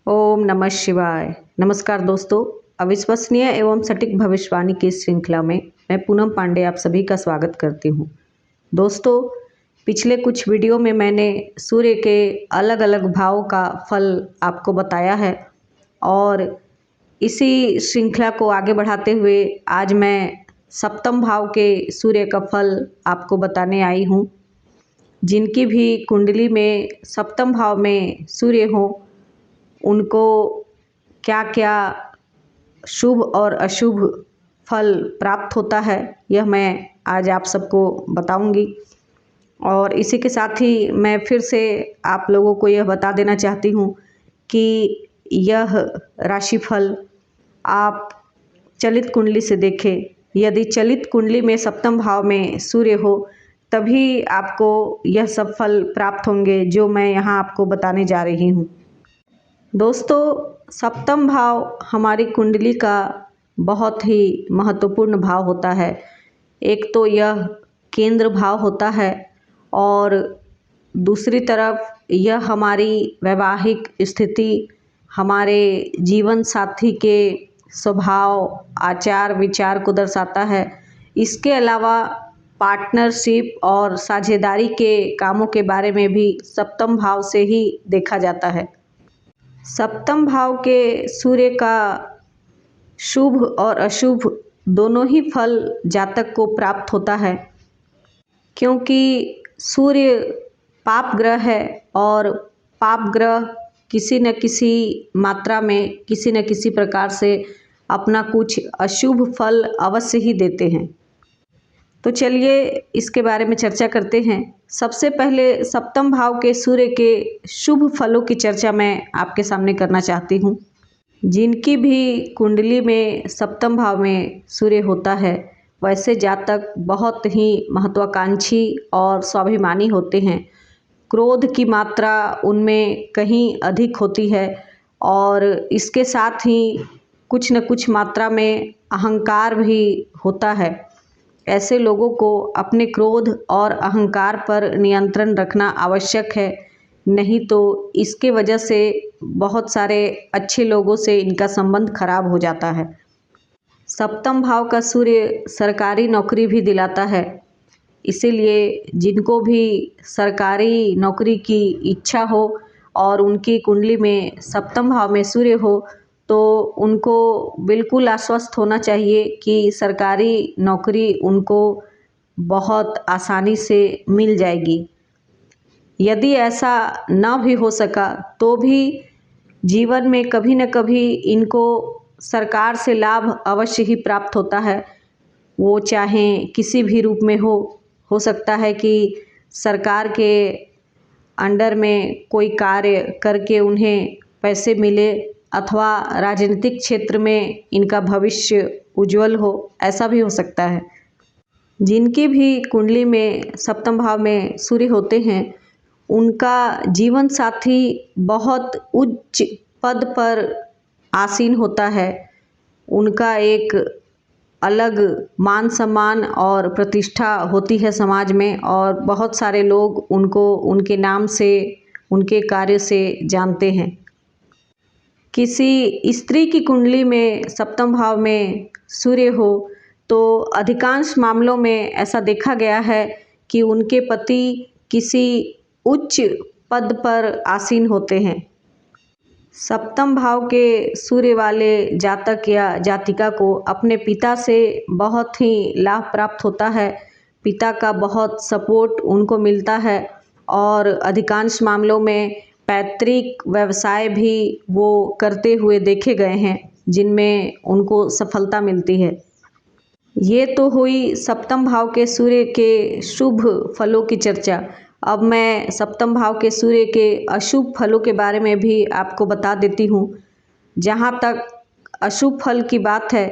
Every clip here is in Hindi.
ओम नमः शिवाय। नमस्कार दोस्तों, अविश्वसनीय एवं सटीक भविष्यवाणी की श्रृंखला में मैं पूनम पांडे आप सभी का स्वागत करती हूँ। दोस्तों, पिछले कुछ वीडियो में मैंने सूर्य के अलग अलग भावों का फल आपको बताया है और इसी श्रृंखला को आगे बढ़ाते हुए आज मैं सप्तम भाव के सूर्य का फल आपको बताने आई हूँ। जिनकी भी कुंडली में सप्तम भाव में सूर्य हो, उनको क्या क्या शुभ और अशुभ फल प्राप्त होता है, यह मैं आज आप सबको बताऊंगी। और इसी के साथ ही मैं फिर से आप लोगों को यह बता देना चाहती हूँ कि यह राशिफल आप चलित कुंडली से देखें। यदि चलित कुंडली में सप्तम भाव में सूर्य हो, तभी आपको यह सब फल प्राप्त होंगे जो मैं यहाँ आपको बताने जा रही हूँ। दोस्तों, सप्तम भाव हमारी कुंडली का बहुत ही महत्वपूर्ण भाव होता है। एक तो यह केंद्र भाव होता है और दूसरी तरफ यह हमारी वैवाहिक स्थिति, हमारे जीवन साथी के स्वभाव, आचार विचार को दर्शाता है। इसके अलावा पार्टनरशिप और साझेदारी के कामों के बारे में भी सप्तम भाव से ही देखा जाता है। सप्तम भाव के सूर्य का शुभ और अशुभ दोनों ही फल जातक को प्राप्त होता है, क्योंकि सूर्य पाप ग्रह है और पाप ग्रह किसी न किसी मात्रा में, किसी न किसी प्रकार से अपना कुछ अशुभ फल अवश्य ही देते हैं। तो चलिए इसके बारे में चर्चा करते हैं। सबसे पहले सप्तम भाव के सूर्य के शुभ फलों की चर्चा मैं आपके सामने करना चाहती हूँ। जिनकी भी कुंडली में सप्तम भाव में सूर्य होता है, वैसे जातक बहुत ही महत्वाकांक्षी और स्वाभिमानी होते हैं। क्रोध की मात्रा उनमें कहीं अधिक होती है और इसके साथ ही कुछ न कुछ मात्रा में अहंकार भी होता है। ऐसे लोगों को अपने क्रोध और अहंकार पर नियंत्रण रखना आवश्यक है, नहीं तो इसके वजह से बहुत सारे अच्छे लोगों से इनका संबंध खराब हो जाता है। सप्तम भाव का सूर्य सरकारी नौकरी भी दिलाता है, इसीलिए जिनको भी सरकारी नौकरी की इच्छा हो और उनकी कुंडली में सप्तम भाव में सूर्य हो, तो उनको बिल्कुल आश्वस्त होना चाहिए कि सरकारी नौकरी उनको बहुत आसानी से मिल जाएगी। यदि ऐसा ना भी हो सका तो भी जीवन में कभी न कभी इनको सरकार से लाभ अवश्य ही प्राप्त होता है। वो चाहे किसी भी रूप में हो सकता है कि सरकार के अंडर में कोई कार्य करके उन्हें पैसे मिले, अथवा राजनीतिक क्षेत्र में इनका भविष्य उज्जवल हो, ऐसा भी हो सकता है। जिनकी भी कुंडली में सप्तम भाव में सूर्य होते हैं, उनका जीवन साथी बहुत उच्च पद पर आसीन होता है। उनका एक अलग मान सम्मान और प्रतिष्ठा होती है समाज में, और बहुत सारे लोग उनको उनके नाम से, उनके कार्य से जानते हैं। किसी स्त्री की कुंडली में सप्तम भाव में सूर्य हो तो अधिकांश मामलों में ऐसा देखा गया है कि उनके पति किसी उच्च पद पर आसीन होते हैं। सप्तम भाव के सूर्य वाले जातक या जातिका को अपने पिता से बहुत ही लाभ प्राप्त होता है। पिता का बहुत सपोर्ट उनको मिलता है और अधिकांश मामलों में पैतृक व्यवसाय भी वो करते हुए देखे गए हैं, जिनमें उनको सफलता मिलती है। ये तो हुई सप्तम भाव के सूर्य के शुभ फलों की चर्चा। अब मैं सप्तम भाव के सूर्य के अशुभ फलों के बारे में भी आपको बता देती हूँ। जहाँ तक अशुभ फल की बात है,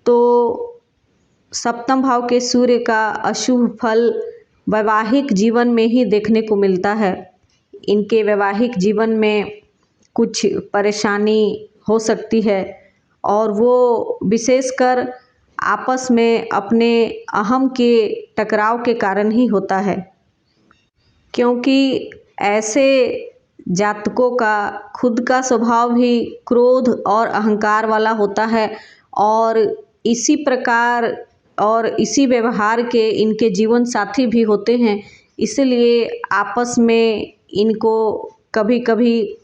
तो सप्तम भाव के सूर्य का अशुभ फल वैवाहिक जीवन में ही देखने को मिलता है। इनके वैवाहिक जीवन में कुछ परेशानी हो सकती है और वो विशेषकर आपस में अपने अहम के टकराव के कारण ही होता है, क्योंकि ऐसे जातकों का खुद का स्वभाव भी क्रोध और अहंकार वाला होता है और इसी प्रकार और इसी व्यवहार के इनके जीवन साथी भी होते हैं। इसलिए आपस में इनको कभी कभी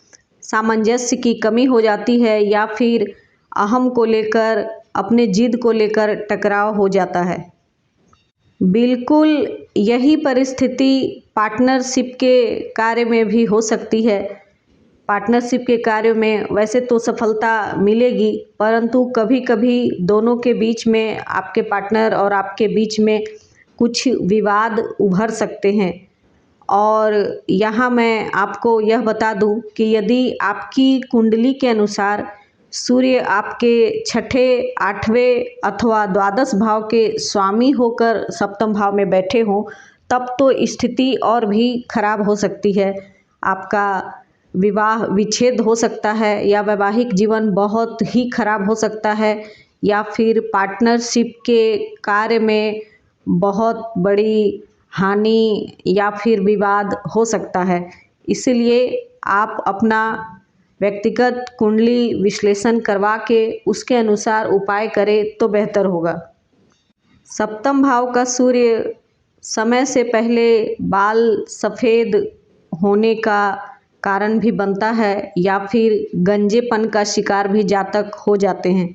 सामंजस्य की कमी हो जाती है या फिर अहम को लेकर, अपने जिद को लेकर टकराव हो जाता है। बिल्कुल यही परिस्थिति पार्टनरशिप के कार्य में भी हो सकती है। पार्टनरशिप के कार्य में वैसे तो सफलता मिलेगी, परंतु कभी कभी दोनों के बीच में, आपके पार्टनर और आपके बीच में कुछ विवाद उभर सकते हैं। और यहाँ मैं आपको यह बता दूं कि यदि आपकी कुंडली के अनुसार सूर्य आपके छठे, आठवें अथवा द्वादश भाव के स्वामी होकर सप्तम भाव में बैठे हों, तब तो स्थिति और भी खराब हो सकती है। आपका विवाह विच्छेद हो सकता है या वैवाहिक जीवन बहुत ही खराब हो सकता है या फिर पार्टनरशिप के कार्य में बहुत बड़ी हानि या फिर विवाद हो सकता है। इसलिए आप अपना व्यक्तिगत कुंडली विश्लेषण करवा के उसके अनुसार उपाय करें तो बेहतर होगा। सप्तम भाव का सूर्य समय से पहले बाल सफ़ेद होने का कारण भी बनता है या फिर गंजेपन का शिकार भी जातक हो जाते हैं।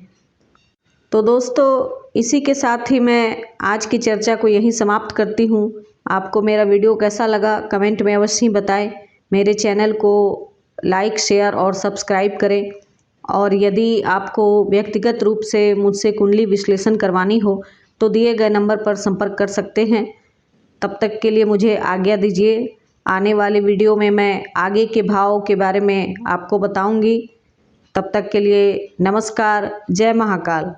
तो दोस्तों, इसी के साथ ही मैं आज की चर्चा को यहीं समाप्त करती हूँ। आपको मेरा वीडियो कैसा लगा कमेंट में अवश्य ही बताएं। मेरे चैनल को लाइक, शेयर और सब्सक्राइब करें। और यदि आपको व्यक्तिगत रूप से मुझसे कुंडली विश्लेषण करवानी हो तो दिए गए नंबर पर संपर्क कर सकते हैं। तब तक के लिए मुझे आज्ञा दीजिए। आने वाले वीडियो में मैं आगे के भाव के बारे में आपको बताऊंगी। तब तक के लिए नमस्कार। जय महाकाल।